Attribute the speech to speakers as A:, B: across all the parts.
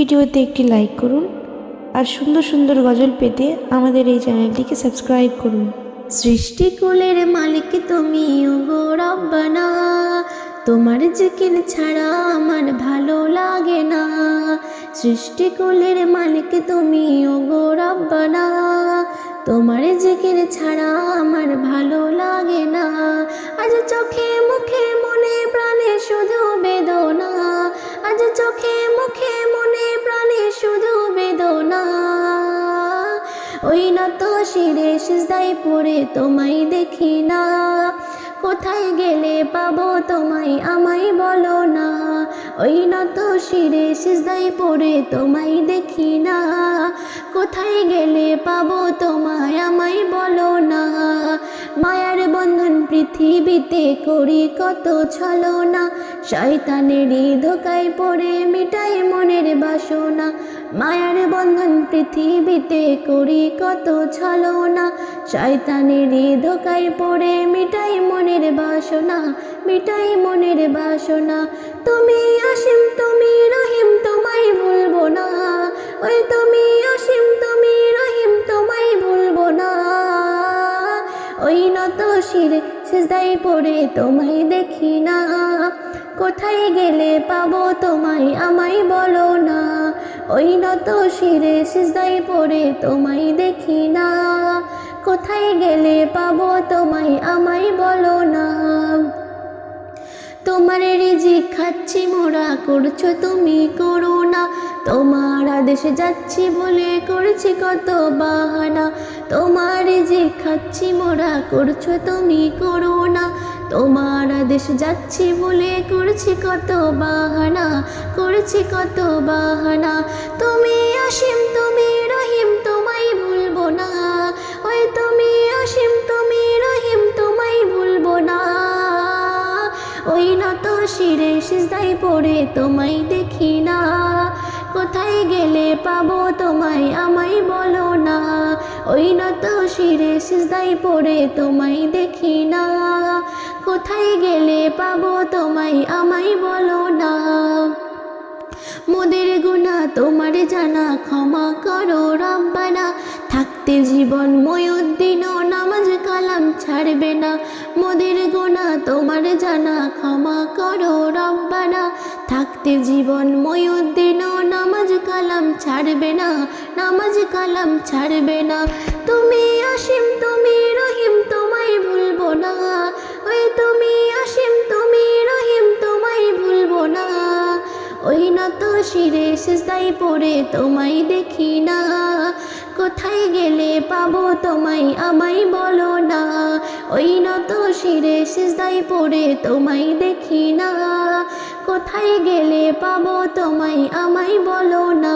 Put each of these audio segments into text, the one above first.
A: ভিডিওতে একটি লাইক করুন আর সুন্দর সুন্দর গজল পেতে আমাদের এই চ্যানেলটিকে সাবস্ক্রাইব করুন।
B: সৃষ্টিকুলের মালিক তুমি ওগো রব্বানা, তোমার জিকির ছাড়া আমার ভালো লাগে না। সৃষ্টিকুলের মালিক তুমি ওগো রব্বানা, তোমার জিকির ছাড়া আমার ভালো লাগে না। আজ চোখে মুখে মনে প্রাণে শুধু বেদনা, আজ চোখে মুখে মনে প্রাণে শুধু বেদনা। ওই নত শিরে সিজদায় পড়ে তোমায় দেখি না, কোথায় গেলে পাবো তোমায় আমায় বলো না। ওই নত শিরে সিজদায় পড়ে তোমায় দেখি না, কোথায় গেলে পাবো তোমায় আমায় বলো না। মায়ার বন্ধন পৃথিবীতে করি কত ছলনা, শয়তানেরই ধোকায় পড়ে মিটাই মনের বাসনা। মায়ার বন্ধন পৃথিবীতে করি কত ছলনা, শয়তানেরই ধোকায় পড়ে মিটাই মনের বাসনা, মিটাই মনের বাসনা। তুমি অসীম তুমি রহিম তোমায় ভুলবো না, ওই তুমি অসীম তুমি রহিম তোমায় ভুলবো না। ওই নত শিরে সিজদায় পড়ে তোমায় দেখি না, কোথায় গেলে পাবো তোমায় আমায় বলো না। ওই নত শিরে সিজদায় পড়ে তোমায় দেখি না, কোথায় গেলে পাবো তোমায় আমায় বলো না। তোমার রিজিক খাচ্ছি মোরা করছো তুমি করুণা, তোমার আদেশে যাচ্ছি বলে করছি কত বাহানা। তোমার রিজিক খাচ্ছি মোরা করছো তুমি করুণা, তোমার আদেশে যাচ্ছি বলে করছি কত বাহানা, করছি কত বাহানা। তুমি অসীম তুমি রহিম তোমায় ভুলবো না, ওই তুমি অসীম তুমি রহিম তোমায় ভুলবো না। ওই নত শিরে সিজদায় পড়ে তোমায় দেখি না, কোথায় গেলে পাবো তোমায় আমায় বলো না। ওই নত শিরে সিজদায় পড়ে তোমায় দেখি না, কোথায় গেলে পাবো তোমায় আমায় বলো না। মোদের গুনাহ তোমার জানা, ক্ষমা করো রব্বানা। থাকতে জীবন ময়ুদ্দিনও নামাজ কালাম ছাড়বে না। মোদের গুনাহ তোমার জানা, ক্ষমা করো রব্বানা। থাকতে জীবন ময়ুদ্দিনও নামাজ কালাম ছাড়বে না, নামাজ কালাম ছাড়বে না। তুমি অসীম তুমি রহিম তোমায় ভুলবো না, ওই তুমি অসীম তুমি রহিম তোমায় ভুলবো না। ওই নত শিরে সিজদায় পড়ে তোমায় দেখি না, কোথায় গেলে পাবো তোমায় আমায় বলো না। ওই নত শিরে সিজদায় পড়ে তোমায় দেখি না, কোথায় গেলে পাবো তোমায় আমায় বলো না।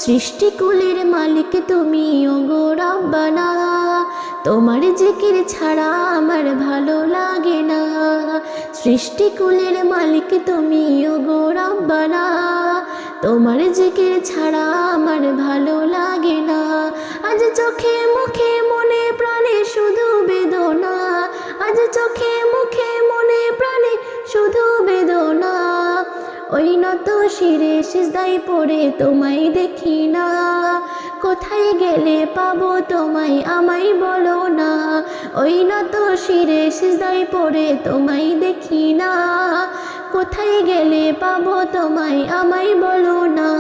B: সৃষ্টিকুলের মালিক তুমি ওগো রব্বানা, তোমার জিকির ছাড়া আমার ভালো লাগে না। সৃষ্টিকুলের মালিক তুমি ওগো রব্বানা, তোমার জিকির ছাড়া আমার ভালো লাগে না। আজ চোখে মুখে মনে প্রাণে শুধু বেদনা, আজ চোখে মুখে মনে প্রাণে শুধু বেদনা। ওই নত শিরে সিজদায় পড়ে তোমায় দেখি না, কোথায় গেলে পাবো তোমায় আমায় বলো না। ওই নত শিরে সিজদায় পড়ে তোমায় দেখি না, কোথায় গেলে পাবো তোমায় আমায় বলো না।